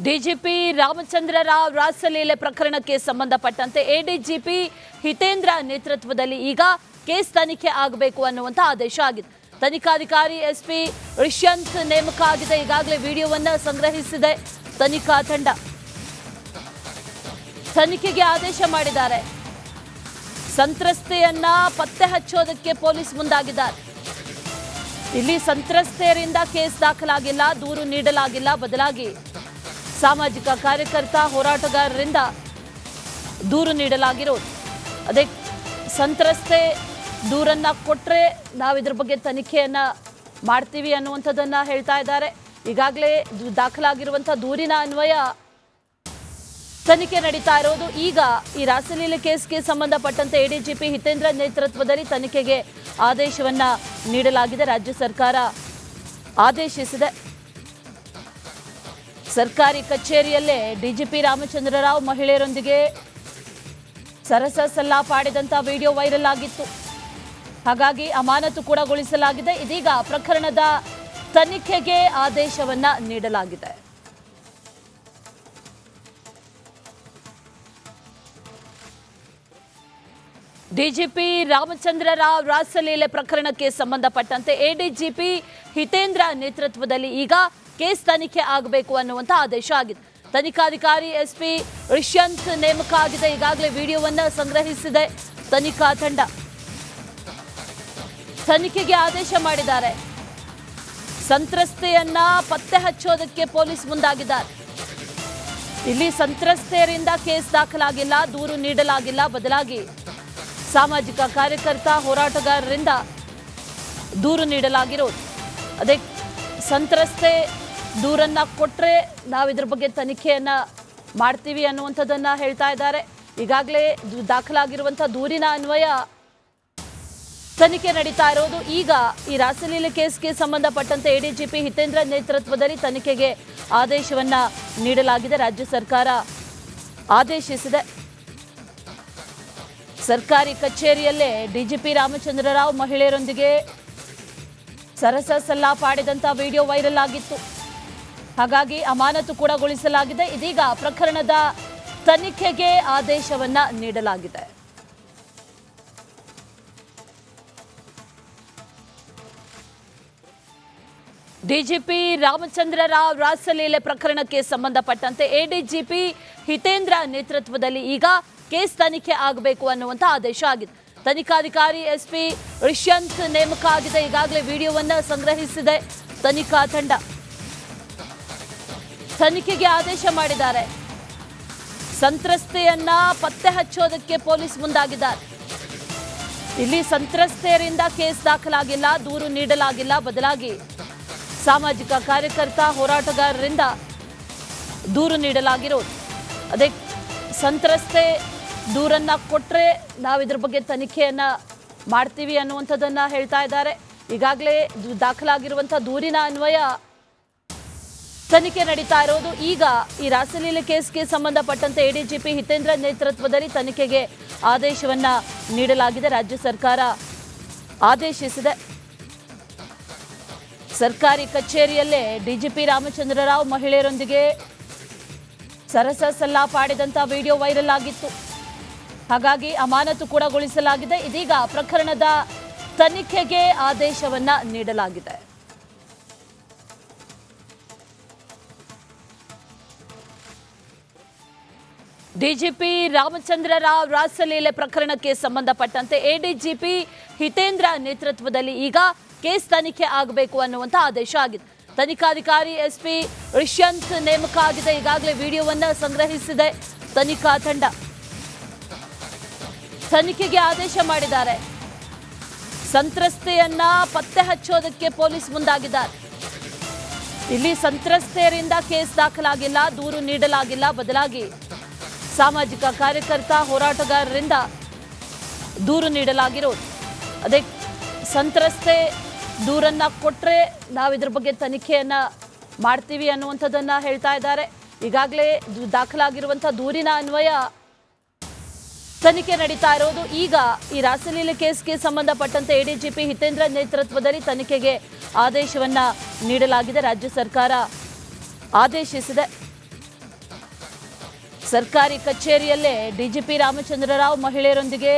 DGP Ramachandra Rao ರಾಸಲೀಲೆ ಪ್ರಕರಣಕ್ಕೆ ಸಂಬಂಧಪಟ್ಟಂತೆ ADGP Hitendra ನೇತೃತ್ವದಲ್ಲಿ ಈಗ ಕೇಸ್ ತನಿಖೆ ಆಗಬೇಕು ಅನ್ನುವಂತ ಆದೇಶ ಆಗಿದೆ. ತನಿಖಾಧಿಕಾರಿ ಎಸ್ಪಿ ರಿಷ್ಯಂತ್ ನೇಮಕ ಆಗಿದೆ. ಈಗಾಗಲೇ ವಿಡಿಯೋವನ್ನ ಸಂಗ್ರಹಿಸಿದೆ ತನಿಖಾ ತಂಡ. ತನಿಖೆಗೆ ಆದೇಶ ಮಾಡಿದ್ದಾರೆ. ಸಂತ್ರಸ್ತೆಯನ್ನ ಪತ್ತೆ ಹಚ್ಚೋದಕ್ಕೆ ಪೊಲೀಸ್ ಮುಂದಾಗಿದ್ದಾರೆ. ಇಲ್ಲಿ ಸಂತ್ರಸ್ತೆಯರಿಂದ ಕೇಸ್ ದಾಖಲಾಗಿಲ್ಲ, ದೂರು ನೀಡಲಾಗಿಲ್ಲ. ಬದಲಾಗಿ ಸಾಮಾಜಿಕ ಕಾರ್ಯಕರ್ತ ಹೋರಾಟಗಾರರಿಂದ ದೂರು ನೀಡಲಾಗಿರೋದು. ಅದೇ ಸಂತ್ರಸ್ತೆ ದೂರನ್ನ ಕೊಟ್ಟರೆ ನಾವು ಇದ್ರ ಬಗ್ಗೆ ತನಿಖೆಯನ್ನ ಮಾಡ್ತೀವಿ ಅನ್ನುವಂಥದ್ದನ್ನ ಹೇಳ್ತಾ ಇದ್ದಾರೆ. ಈಗಾಗಲೇ ದಾಖಲಾಗಿರುವಂಥ ದೂರಿನ ಅನ್ವಯ ತನಿಖೆ ನಡೀತಾ ಇರೋದು. ಈಗ ಈ ರಾಸಲೀಲೆ ಕೇಸ್ಗೆ ಸಂಬಂಧಪಟ್ಟಂತೆ ಎಡಿಜಿಪಿ ಹಿತೇಂದ್ರ ನೇತೃತ್ವದಲ್ಲಿ ತನಿಖೆಗೆ ಆದೇಶವನ್ನ ನೀಡಲಾಗಿದೆ. ರಾಜ್ಯ ಸರ್ಕಾರ ಆದೇಶಿಸಿದೆ. ಸರ್ಕಾರಿ ಕಚೇರಿಯಲ್ಲೇ ಡಿಜಿಪಿ ರಾಮಚಂದ್ರ ರಾವ್ ಮಹಿಳೆಯರೊಂದಿಗೆ ಸರಸ ಸಲ್ಲಾಪಾಡಿದಂಥ ವಿಡಿಯೋ ವೈರಲ್ ಆಗಿತ್ತು. ಹಾಗಾಗಿ ಅಮಾನತು ಕೂಡ ಗೊಳಿಸಲಾಗಿದೆ. ಇದೀಗ ಪ್ರಕರಣದ ತನಿಖೆಗೆ ಆದೇಶವನ್ನ ನೀಡಲಾಗಿದೆ. ಡಿಜಿಪಿ ರಾಮಚಂದ್ರ ರಾವ್ ರಾಸಲೀಲೆ ಪ್ರಕರಣಕ್ಕೆ ಸಂಬಂಧಪಟ್ಟಂತೆ ಎಡಿಜಿಪಿ ಹಿತೇಂದ್ರ ನೇತೃತ್ವದಲ್ಲಿ ಈಗ ಕೇಸ್ ತನಿಖೆ ಆಗಬೇಕು ಅನ್ನುವಂತ ಆದೇಶ ಆಗಿದೆ. ತನಿಖಾಧಿಕಾರಿ ಎಸ್ಪಿ ರಿಷ್ಯಂತ್ ನೇಮಕ ಆಗಿದೆ. ಈಗಾಗಲೇ ವಿಡಿಯೋವನ್ನ ಸಂಗ್ರಹಿಸಿದೆ ತನಿಖಾ ತಂಡ. ತನಿಖೆಗೆ ಆದೇಶ ಮಾಡಿದ್ದಾರೆ. ಸಂತ್ರಸ್ತೆಯನ್ನ ಪತ್ತೆ ಹಚ್ಚೋದಕ್ಕೆ ಪೊಲೀಸ್ ಮುಂದಾಗಿದ್ದಾರೆ. ಇಲ್ಲಿ ಸಂತ್ರಸ್ತೆಯರಿಂದ ಕೇಸ್ ದಾಖಲಾಗಿಲ್ಲ, ದೂರು ನೀಡಲಾಗಿಲ್ಲ. ಬದಲಾಗಿ ಸಾಮಾಜಿಕ ಕಾರ್ಯಕರ್ತ ಹೋರಾಟಗಾರರಿಂದ ದೂರು ನೀಡಲಾಗಿರೋದು. ಅದೇ ಸಂತ್ರಸ್ತೆ ದೂರನ್ನ ಕೊಟ್ಟರೆ ನಾವು ಇದ್ರ ಬಗ್ಗೆ ತನಿಖೆಯನ್ನ ಮಾಡ್ತೀವಿ ಅನ್ನುವಂಥದ್ದನ್ನ ಹೇಳ್ತಾ ಇದ್ದಾರೆ. ಈಗಾಗಲೇ ದಾಖಲಾಗಿರುವಂಥ ದೂರಿನ ಅನ್ವಯ ತನಿಖೆ ನಡೀತಾ ಇರೋದು. ಈಗ ಈ ರಾಸಲೀಲೆ ಕೇಸ್ಗೆ ಸಂಬಂಧಪಟ್ಟಂತೆ ಎಡಿಜಿಪಿ ಹಿತೇಂದ್ರ ನೇತೃತ್ವದಲ್ಲಿ ತನಿಖೆಗೆ ಆದೇಶವನ್ನ ನೀಡಲಾಗಿದೆ. ರಾಜ್ಯ ಸರ್ಕಾರ ಆದೇಶಿಸಿದೆ. ಸರ್ಕಾರಿ ಕಚೇರಿಯಲ್ಲೇ ಡಿಜಿಪಿ ರಾಮಚಂದ್ರ ರಾವ್ ಮಹಿಳೆಯರೊಂದಿಗೆ ಸರಸ ಸಲ್ಲಾಪಾಡಿದಂಥ ವಿಡಿಯೋ ವೈರಲ್ ಆಗಿತ್ತು. ಹಾಗಾಗಿ ಅಮಾನತು ಕೂಡ ಗೊಳಿಸಲಾಗಿದೆ. ಇದೀಗ ಪ್ರಕರಣದ ತನಿಖೆಗೆ ಆದೇಶವನ್ನ ನೀಡಲಾಗಿದೆ. ಡಿಜಿಪಿ ರಾಮಚಂದ್ರ ರಾವ್ ರಾಸಲೀಲೆ ಪ್ರಕರಣಕ್ಕೆ ಸಂಬಂಧಪಟ್ಟಂತೆ ಎಡಿಜಿಪಿ ಹಿತೇಂದ್ರ ನೇತೃತ್ವದಲ್ಲಿ ಈಗ ಕೇಸ್ ತನಿಖೆ ಆಗಬೇಕು ಅನ್ನುವಂತ ಆದೇಶ ಆಗಿದೆ. ತನಿಖಾಧಿಕಾರಿ ಎಸ್ಪಿ ರಿಷ್ಯಂತ್ ನೇಮಕ ಆಗಿದೆ. ಈಗಾಗಲೇ ವಿಡಿಯೋವನ್ನ ಸಂಗ್ರಹಿಸಿದೆ ತನಿಖಾ ತಂಡ. ತನಿಖೆಗೆ ಆದೇಶ ಮಾಡಿದ್ದಾರೆ. ಸಂತ್ರಸ್ತೆಯನ್ನ ಪತ್ತೆ ಹಚ್ಚೋದಕ್ಕೆ ಪೊಲೀಸ್ ಮುಂದಾಗಿದ್ದಾರೆ. ಇಲ್ಲಿ ಸಂತ್ರಸ್ತೆಯರಿಂದ ಕೇಸ್ ದಾಖಲಾಗಿಲ್ಲ, ದೂರು ನೀಡಲಾಗಿಲ್ಲ. ಬದಲಾಗಿ ಸಾಮಾಜಿಕ ಕಾರ್ಯಕರ್ತ ಹೋರಾಟಗಾರರಿಂದ ದೂರು ನೀಡಲಾಗಿರೋದು. ಅದೇ ಸಂತ್ರಸ್ತೆ ದೂರನ್ನ ಕೊಟ್ಟರೆ ನಾವು ಇದ್ರ ಬಗ್ಗೆ ತನಿಖೆಯನ್ನ ಮಾಡ್ತೀವಿ ಅನ್ನುವಂಥದ್ದನ್ನ ಹೇಳ್ತಾ ಇದ್ದಾರೆ. ಈಗಾಗಲೇ ದಾಖಲಾಗಿರುವಂಥ ದೂರಿನ ಅನ್ವಯ ತನಿಖೆ ನಡೀತಾ ಇರೋದು. ಈಗ ಈ ರಾಸಲೀಲೆ ಕೇಸ್ಗೆ ಸಂಬಂಧಪಟ್ಟಂತೆ ಎಡಿಜಿಪಿ ಹಿತೇಂದ್ರ ನೇತೃತ್ವದಲ್ಲಿ ತನಿಖೆಗೆ ಆದೇಶವನ್ನ ನೀಡಲಾಗಿದೆ. ರಾಜ್ಯ ಸರ್ಕಾರ ಆದೇಶಿಸಿದೆ. ಸರ್ಕಾರಿ ಕಚೇರಿಯಲ್ಲೇ ಡಿಜಿಪಿ ರಾಮಚಂದ್ರ ರಾವ್ ಮಹಿಳೆಯರೊಂದಿಗೆ ಸರಸ ಸಲ್ಲಾಪಾಡಿದಂಥ ವಿಡಿಯೋ ವೈರಲ್ ಆಗಿತ್ತು. ಹಾಗಾಗಿ ಅಮಾನತು ಕೂಡ ಗೊಳಿಸಲಾಗಿದೆ. ಇದೀಗ ಪ್ರಕರಣದ ತನಿಖೆಗೆ ಆದೇಶವನ್ನ ನೀಡಲಾಗಿದೆ. ಡಿಜಿಪಿ ರಾಮಚಂದ್ರ ರಾವ್ ರಾಸಲೀಲೆ ಪ್ರಕರಣಕ್ಕೆ ಸಂಬಂಧಪಟ್ಟಂತೆ ಎಡಿಜಿಪಿ ಹಿತೇಂದ್ರ ನೇತೃತ್ವದಲ್ಲಿ ಈಗ ಕೇಸ್ ತನಿಖೆ ಆಗಬೇಕು ಅನ್ನುವಂತ ಆದೇಶ ಆಗಿದೆ. ತನಿಖಾಧಿಕಾರಿ ಎಸ್ಪಿ ರಿಷ್ಯಂತ್ ನೇಮಕ ಆಗಿದೆ. ಈಗಾಗಲೇ ವಿಡಿಯೋವನ್ನ ಸಂಗ್ರಹಿಸಿದೆ ತನಿಖಾ ತಂಡ. ತನಿಖೆಗೆ ಆದೇಶ ಮಾಡಿದ್ದಾರೆ. ಸಂತ್ರಸ್ತೆಯನ್ನ ಪತ್ತೆ ಹಚ್ಚೋದಕ್ಕೆ ಪೊಲೀಸ್ ಮುಂದಾಗಿದ್ದಾರೆ. ಇಲ್ಲಿ ಸಂತ್ರಸ್ತೆಯರಿಂದ ಕೇಸ್ ದಾಖಲಾಗಿಲ್ಲ, ದೂರು ನೀಡಲಾಗಿಲ್ಲ. ಬದಲಾಗಿ ಸಾಮಾಜಿಕ ಕಾರ್ಯಕರ್ತ ಹೋರಾಟಗಾರರಿಂದ ದೂರು ನೀಡಲಾಗಿರೋದು. ಅದೇ ಸಂತ್ರಸ್ತೆ ದೂರನ್ನ ಕೊಟ್ಟರೆ ನಾವು ಇದ್ರ ಬಗ್ಗೆ ತನಿಖೆಯನ್ನ ಮಾಡ್ತೀವಿ ಅನ್ನುವಂಥದ್ದನ್ನ ಹೇಳ್ತಾ ಇದ್ದಾರೆ. ಈಗಾಗಲೇ ದಾಖಲಾಗಿರುವಂಥ ದೂರಿನ ಅನ್ವಯ ತನಿಖೆ ನಡೀತಾ ಇರೋದು. ಈಗ ಈ ರಾಸಲೀಲೆ ಕೇಸ್ಗೆ ಸಂಬಂಧಪಟ್ಟಂತೆ ಎಡಿಜಿಪಿ ಹಿತೇಂದ್ರ ನೇತೃತ್ವದಲ್ಲಿ ತನಿಖೆಗೆ ಆದೇಶವನ್ನ ನೀಡಲಾಗಿದೆ. ರಾಜ್ಯ ಸರ್ಕಾರ ಆದೇಶಿಸಿದೆ. ಸರ್ಕಾರಿ ಕಚೇರಿಯಲ್ಲೇ ಡಿಜಿಪಿ ರಾಮಚಂದ್ರ ರಾವ್ ಮಹಿಳೆಯರೊಂದಿಗೆ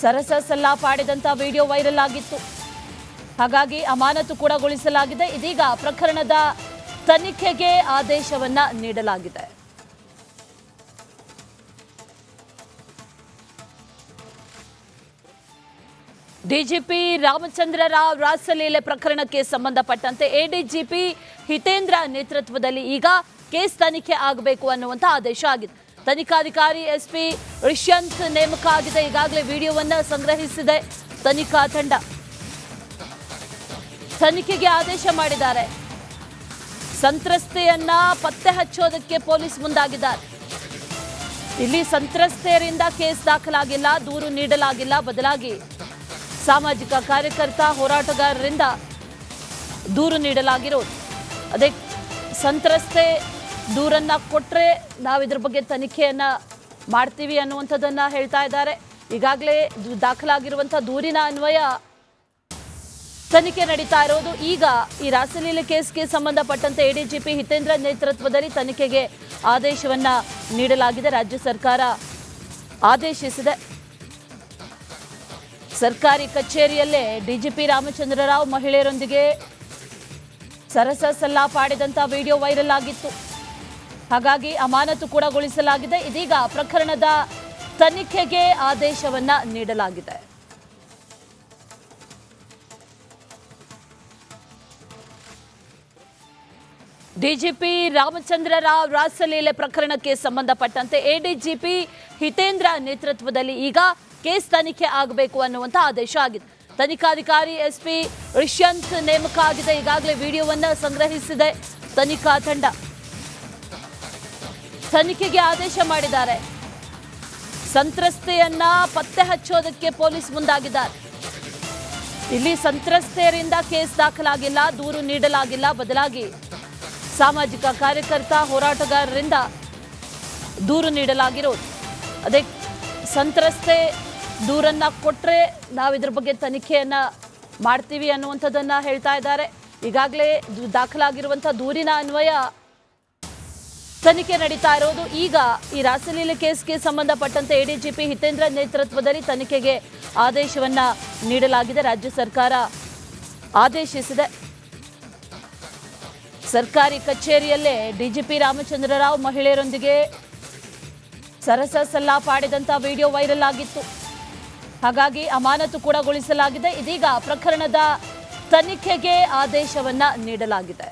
ಸರಸ ಸಲ್ಲಾಪಾಡಿದಂಥ ವಿಡಿಯೋ ವೈರಲ್ ಆಗಿತ್ತು. ಹಾಗಾಗಿ ಅಮಾನತು ಕೂಡ ಗೊಳಿಸಲಾಗಿದೆ. ಇದೀಗ ಪ್ರಕರಣದ ತನಿಖೆಗೆ ಆದೇಶವನ್ನ ನೀಡಲಾಗಿದೆ. ಡಿಜಿಪಿ ರಾಮಚಂದ್ರ ರಾವ್ ರಾಸಲೀಲೆ ಪ್ರಕರಣಕ್ಕೆ ಸಂಬಂಧಪಟ್ಟಂತೆ ಎಡಿಜಿಪಿ ಹಿತೇಂದ್ರ ನೇತೃತ್ವದಲ್ಲಿ ಈಗ ಕೇಸ್ ತನಿಖೆ ಆಗಬೇಕು ಅನ್ನುವಂಥ ಆದೇಶ ಆಗಿದೆ. ತನಿಖಾಧಿಕಾರಿ ಎಸ್ಪಿ ರಿಷ್ಯಂತ್ ನೇಮಕ ಆಗಿದೆ. ಈಗಾಗಲೇ ವಿಡಿಯೋವನ್ನ ಸಂಗ್ರಹಿಸಿದೆ ತನಿಖಾ ತಂಡ. ತನಿಖೆಗೆ ಆದೇಶ ಮಾಡಿದ್ದಾರೆ. ಸಂತ್ರಸ್ತೆಯನ್ನ ಪತ್ತೆ ಹಚ್ಚೋದಕ್ಕೆ ಪೊಲೀಸ್ ಮುಂದಾಗಿದ್ದಾರೆ. ಇಲ್ಲಿ ಸಂತ್ರಸ್ತೆಯರಿಂದ ಕೇಸ್ ದಾಖಲಾಗಿಲ್ಲ, ದೂರು ನೀಡಲಾಗಿಲ್ಲ. ಬದಲಾಗಿ ಸಾಮಾಜಿಕ ಕಾರ್ಯಕರ್ತ ಹೋರಾಟಗಾರರಿಂದ ದೂರು ನೀಡಲಾಗಿರೋದು. ಅದೇ ಸಂತ್ರಸ್ತೆ ದೂರನ್ನ ಕೊಟ್ಟರೆ ನಾವು ಇದ್ರ ಬಗ್ಗೆ ತನಿಖೆಯನ್ನ ಮಾಡ್ತೀವಿ ಅನ್ನುವಂಥದ್ದನ್ನ ಹೇಳ್ತಾ ಇದ್ದಾರೆ. ಈಗಾಗಲೇ ದಾಖಲಾಗಿರುವಂಥ ದೂರಿನ ಅನ್ವಯ ತನಿಖೆ ನಡೀತಾ ಇರೋದು. ಈಗ ಈ ರಾಸಲೀಲೆ ಕೇಸ್ಗೆ ಸಂಬಂಧಪಟ್ಟಂತೆ ಎಡಿಜಿಪಿ ಹಿತೇಂದ್ರ ನೇತೃತ್ವದಲ್ಲಿ ತನಿಖೆಗೆ ಆದೇಶವನ್ನ ನೀಡಲಾಗಿದೆ. ರಾಜ್ಯ ಸರ್ಕಾರ ಆದೇಶಿಸಿದೆ. ಸರ್ಕಾರಿ ಕಚೇರಿಯಲ್ಲೇ ಡಿಜಿಪಿ ರಾಮಚಂದ್ರ ರಾವ್ ಮಹಿಳೆಯರೊಂದಿಗೆ ಸರಸ ಸಲ್ಲಾಪಾಡಿದಂಥ ವಿಡಿಯೋ ವೈರಲ್ ಆಗಿತ್ತು. ಹಾಗಾಗಿ ಅಮಾನತು ಕೂಡ ಗೊಳಿಸಲಾಗಿದೆ. ಇದೀಗ ಪ್ರಕರಣದ ತನಿಖೆಗೆ ಆದೇಶವನ್ನ ನೀಡಲಾಗಿದೆ. ಡಿಜಿಪಿ ರಾಮಚಂದ್ರ ರಾವ್ ರಾಸಲೀಲೆ ಪ್ರಕರಣಕ್ಕೆ ಸಂಬಂಧಪಟ್ಟಂತೆ ಎಡಿಜಿಪಿ ಹಿತೇಂದ್ರ ನೇತೃತ್ವದಲ್ಲಿ ಈಗ ಕೇಸ್ ತನಿಖೆ ಆಗಬೇಕು ಅನ್ನುವಂಥ ಆದೇಶ ಆಗಿದೆ. ತನಿಖಾಧಿಕಾರಿ ಎಸ್ಪಿ ರಿಷ್ಯಂತ್ ನೇಮಕ ಆಗಿದೆ. ಈಗಾಗಲೇ ವಿಡಿಯೋವನ್ನ ಸಂಗ್ರಹಿಸಿದೆ ತನಿಖಾ ತಂಡ. ತನಿಖೆಗೆ ಆದೇಶ ಮಾಡಿದ್ದಾರೆ. ಸಂತ್ರಸ್ತೆಯನ್ನ ಪತ್ತೆ ಹಚ್ಚೋದಕ್ಕೆ ಪೊಲೀಸ್ ಮುಂದಾಗಿದ್ದಾರೆ. ಇಲ್ಲಿ ಸಂತ್ರಸ್ತೆಯರಿಂದ ಕೇಸ್ ದಾಖಲಾಗಿಲ್ಲ, ದೂರು ನೀಡಲಾಗಿಲ್ಲ. ಬದಲಾಗಿ ಸಾಮಾಜಿಕ ಕಾರ್ಯಕರ್ತ ಹೋರಾಟಗಾರರಿಂದ ದೂರು ನೀಡಲಾಗಿರೋದು. ಅದೇ ಸಂತ್ರಸ್ತೆ ದೂರನ್ನ ಕೊಟ್ಟರೆ ನಾವು ಇದ್ರ ಬಗ್ಗೆ ತನಿಖೆಯನ್ನ ಮಾಡ್ತೀವಿ ಅನ್ನುವಂಥದ್ದನ್ನ ಹೇಳ್ತಾ ಇದ್ದಾರೆ. ಈಗಾಗಲೇ ದಾಖಲಾಗಿರುವಂಥ ದೂರಿನ ಅನ್ವಯ ತನಿಖೆ ನಡೀತಾ ಇರೋದು. ಈಗ ಈ ರಾಸಲೀಲೆ ಕೇಸ್ಗೆ ಸಂಬಂಧಪಟ್ಟಂತೆ ಎಡಿಜಿಪಿ ಹಿತೇಂದ್ರ ನೇತೃತ್ವದಲ್ಲಿ ತನಿಖೆಗೆ ಆದೇಶವನ್ನ ನೀಡಲಾಗಿದೆ. ರಾಜ್ಯ ಸರ್ಕಾರ ಆದೇಶಿಸಿದೆ. ಸರ್ಕಾರಿ ಕಚೇರಿಯಲ್ಲೇ ಡಿಜಿಪಿ ರಾಮಚಂದ್ರ ರಾವ್ ಮಹಿಳೆಯರೊಂದಿಗೆ ಸರಸ ಸಲ್ಲಾಪಾಡಿದಂಥ ವಿಡಿಯೋ ವೈರಲ್ ಆಗಿತ್ತು. ಹಾಗಾಗಿ ಅಮಾನತು ಕೂಡ ಗೊಳಿಸಲಾಗಿದೆ. ಇದೀಗ ಪ್ರಕರಣದ ತನಿಖೆಗೆ ಆದೇಶವನ್ನ ನೀಡಲಾಗಿದೆ.